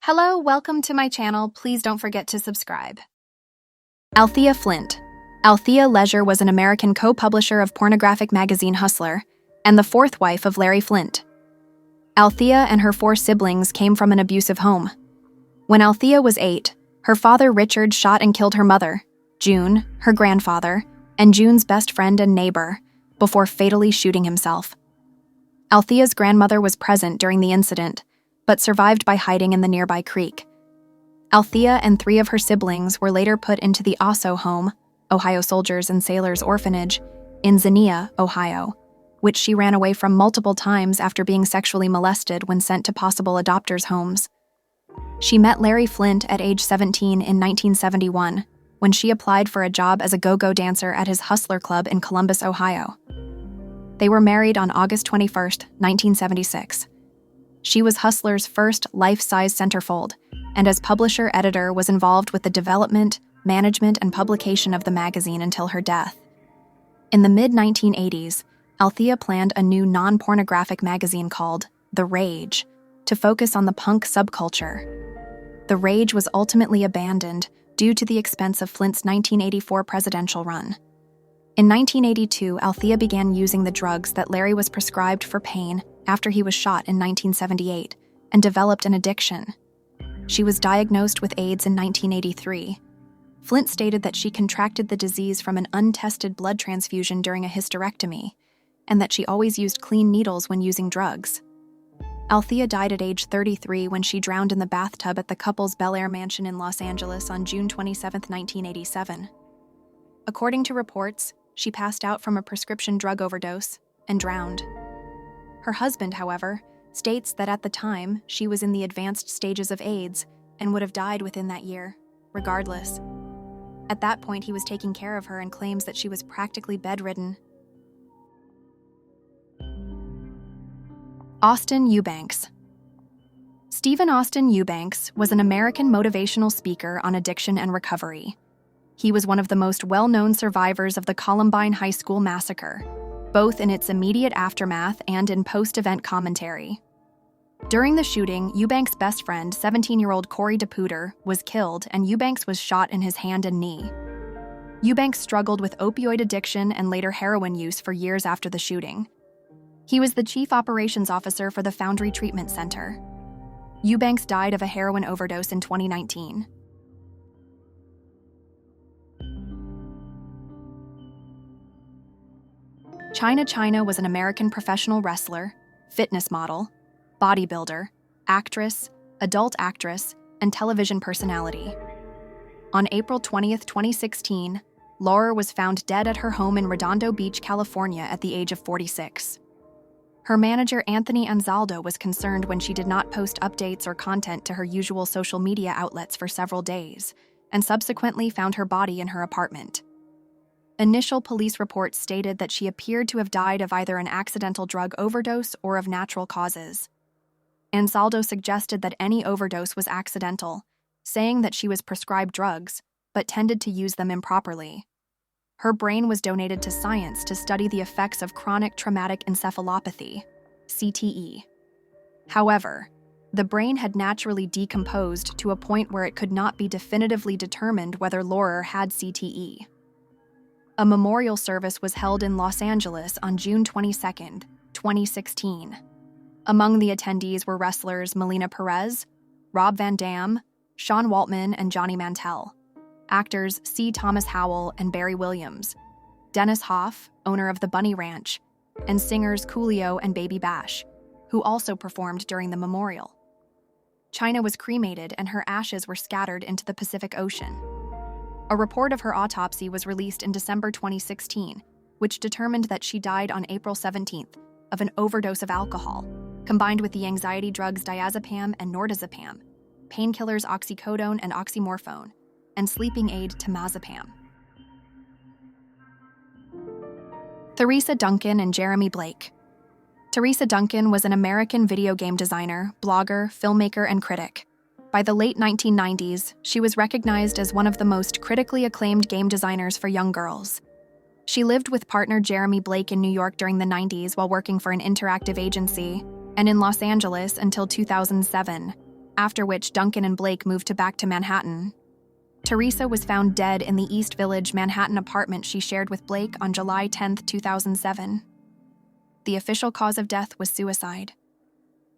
Hello, welcome to my channel. Please don't forget to subscribe. Althea Flint. Althea Leisure was an American co-publisher of pornographic magazine Hustler and the fourth wife of Larry Flint. Althea and her 4 siblings came from an abusive home. When Althea was 8, her father Richard shot and killed her mother, June, her grandfather, and June's best friend and neighbor, before fatally shooting himself. Althea's grandmother was present during the incident, but survived by hiding in the nearby creek. Althea and 3 of her siblings were later put into the Osso Home, Ohio Soldiers and Sailors Orphanage, in Xenia, Ohio, which she ran away from multiple times after being sexually molested when sent to possible adopters' homes. She met Larry Flint at age 17 in 1971, when she applied for a job as a go-go dancer at his Hustler Club in Columbus, Ohio. They were married on August 21, 1976. She was Hustler's first life-size centerfold, and as publisher-editor was involved with the development, management, and publication of the magazine until her death. In the mid-1980s, Althea planned a new non-pornographic magazine called The Rage to focus on the punk subculture. The Rage was ultimately abandoned due to the expense of Flint's 1984 presidential run. In 1982, Althea began using the drugs that Larry was prescribed for pain after he was shot in 1978 and developed an addiction. She was diagnosed with AIDS in 1983. Flint stated that she contracted the disease from an untested blood transfusion during a hysterectomy, and that she always used clean needles when using drugs. Althea died at age 33 when she drowned in the bathtub at the couple's Bel Air mansion in Los Angeles on June 27, 1987. According to reports, she passed out from a prescription drug overdose and drowned. Her husband, however, states that at the time she was in the advanced stages of AIDS and would have died within that year, regardless. At that point, he was taking care of her and claims that she was practically bedridden. Austin Eubanks. Stephen Austin Eubanks was an American motivational speaker on addiction and recovery. He was one of the most well-known survivors of the Columbine High School massacre, both in its immediate aftermath and in post-event commentary. During the shooting, Eubanks' best friend, 17-year-old Corey DePuter, was killed, and Eubanks was shot in his hand and knee. Eubanks struggled with opioid addiction and later heroin use for years after the shooting. He was the chief operations officer for the Foundry Treatment Center. Eubanks died of a heroin overdose in 2019. Chyna was an American professional wrestler, fitness model, bodybuilder, actress, adult actress, and television personality. On April 20, 2016, Laura was found dead at her home in Redondo Beach, California at the age of 46. Her manager Anthony Anzaldo was concerned when she did not post updates or content to her usual social media outlets for several days, and subsequently found her body in her apartment. Initial police reports stated that she appeared to have died of either an accidental drug overdose or of natural causes. Anzaldo suggested that any overdose was accidental, saying that she was prescribed drugs, but tended to use them improperly. Her brain was donated to science to study the effects of chronic traumatic encephalopathy, CTE. However, the brain had naturally decomposed to a point where it could not be definitively determined whether Laura had CTE. A memorial service was held in Los Angeles on June 22, 2016. Among the attendees were wrestlers Melina Perez, Rob Van Dam, Sean Waltman, and Johnny Mantell, actors C. Thomas Howell and Barry Williams, Dennis Hoff, owner of the Bunny Ranch, and singers Coolio and Baby Bash, who also performed during the memorial. Chyna was cremated and her ashes were scattered into the Pacific Ocean. A report of her autopsy was released in December 2016, which determined that she died on April 17th of an overdose of alcohol, combined with the anxiety drugs diazepam and nordazepam, painkillers oxycodone and oxymorphone, and sleeping aid temazepam. Theresa Duncan and Jeremy Blake. Theresa Duncan was an American video game designer, blogger, filmmaker, and critic. By the late 1990s, she was recognized as one of the most critically acclaimed game designers for young girls. She lived with partner Jeremy Blake in New York during the 90s while working for an interactive agency, and in Los Angeles until 2007, after which Duncan and Blake moved back to Manhattan. Teresa was found dead in the East Village, Manhattan apartment she shared with Blake on July 10, 2007. The official cause of death was suicide.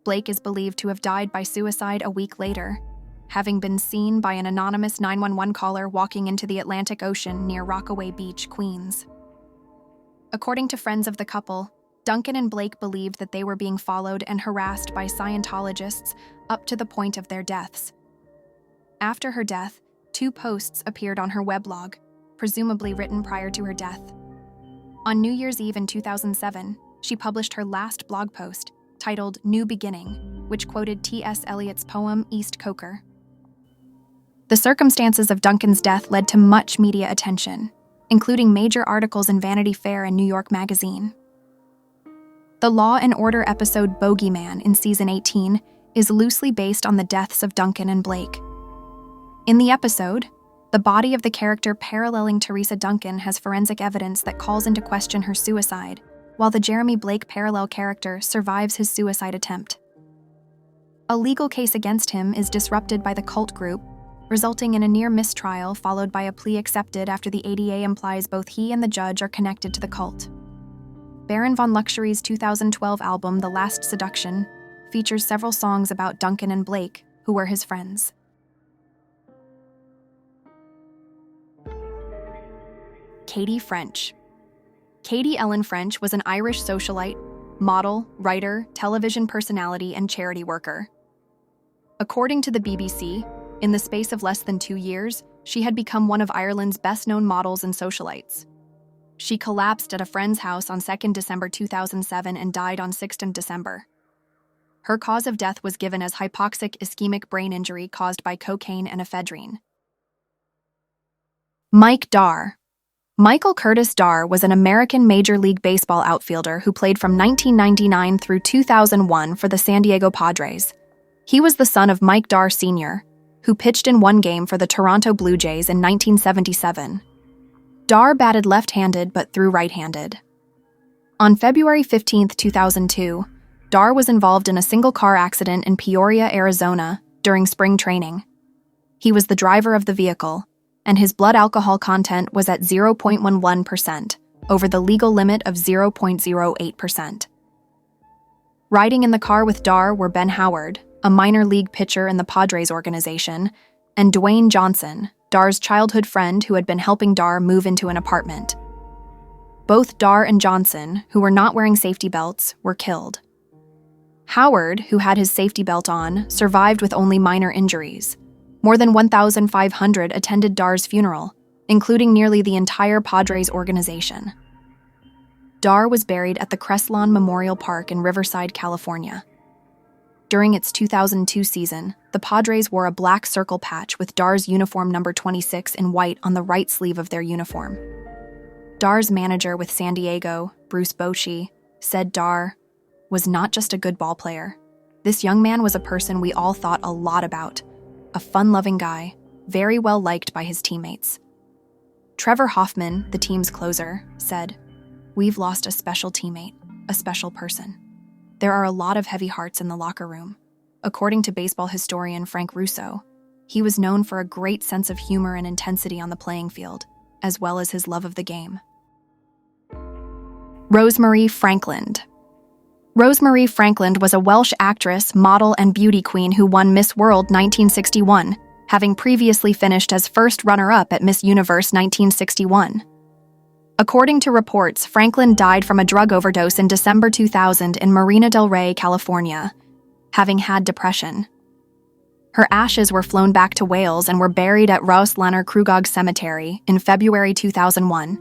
Blake is believed to have died by suicide a week later, having been seen by an anonymous 911 caller walking into the Atlantic Ocean near Rockaway Beach, Queens. According to friends of the couple, Duncan and Blake believed that they were being followed and harassed by Scientologists up to the point of their deaths. After her death, 2 posts appeared on her weblog, presumably written prior to her death. On New Year's Eve in 2007, she published her last blog post, titled New Beginning, which quoted T.S. Eliot's poem East Coker. The circumstances of Duncan's death led to much media attention, including major articles in Vanity Fair and New York Magazine. The Law and Order episode Bogeyman in Season 18 is loosely based on the deaths of Duncan and Blake. In the episode, the body of the character paralleling Teresa Duncan has forensic evidence that calls into question her suicide, while the Jeremy Blake parallel character survives his suicide attempt. A legal case against him is disrupted by the cult group, resulting in a near mistrial followed by a plea accepted after the ADA implies both he and the judge are connected to the cult. Baron von Luxury's 2012 album The Last Seduction features several songs about Duncan and Blake, who were his friends. Katie French. Katie Ellen French was an Irish socialite, model, writer, television personality, and charity worker. According to the BBC, in the space of less than 2 years, she had become one of Ireland's best-known models and socialites. She collapsed at a friend's house on 2 December 2007 and died on 6 December. Her cause of death was given as hypoxic ischemic brain injury caused by cocaine and ephedrine. Mike Darr. Michael Curtis Darr was an American Major League Baseball outfielder who played from 1999 through 2001 for the San Diego Padres. He was the son of Mike Darr Sr., who pitched in one game for the Toronto Blue Jays in 1977. Darr batted left-handed but threw right-handed. On February 15, 2002, Darr was involved in a single-car accident in Peoria, Arizona, during spring training. He was the driver of the vehicle, and his blood alcohol content was at 0.11%, over the legal limit of 0.08%. Riding in the car with Darr were Ben Howard, a minor league pitcher in the Padres organization, and Dwayne Johnson, Darr's childhood friend who had been helping Darr move into an apartment. Both Darr and Johnson, who were not wearing safety belts, were killed. Howard, who had his safety belt on, survived with only minor injuries. More than 1,500 attended Darr's funeral, including nearly the entire Padres organization. Darr was buried at the Creslawn Memorial Park in Riverside, California. During its 2002 season, the Padres wore a black circle patch with Darr's uniform number 26 in white on the right sleeve of their uniform. Darr's manager with San Diego, Bruce Bochy, said Darr was not just a good ball player. This young man was a person we all thought a lot about, a fun-loving guy, very well liked by his teammates. Trevor Hoffman, the team's closer, said, "We've lost a special teammate, a special person. There are a lot of heavy hearts in the locker room." According to baseball historian Frank Russo, he was known for a great sense of humor and intensity on the playing field, as well as his love of the game. Rosemary Frankland. Rosemary Frankland was a Welsh actress, model, and beauty queen who won Miss World 1961, having previously finished as first runner-up at Miss Universe 1961. According to reports, Frankland died from a drug overdose in December 2000 in Marina del Rey, California, having had depression. Her ashes were flown back to Wales and were buried at Rhos Lanner Crugog Cemetery in February 2001.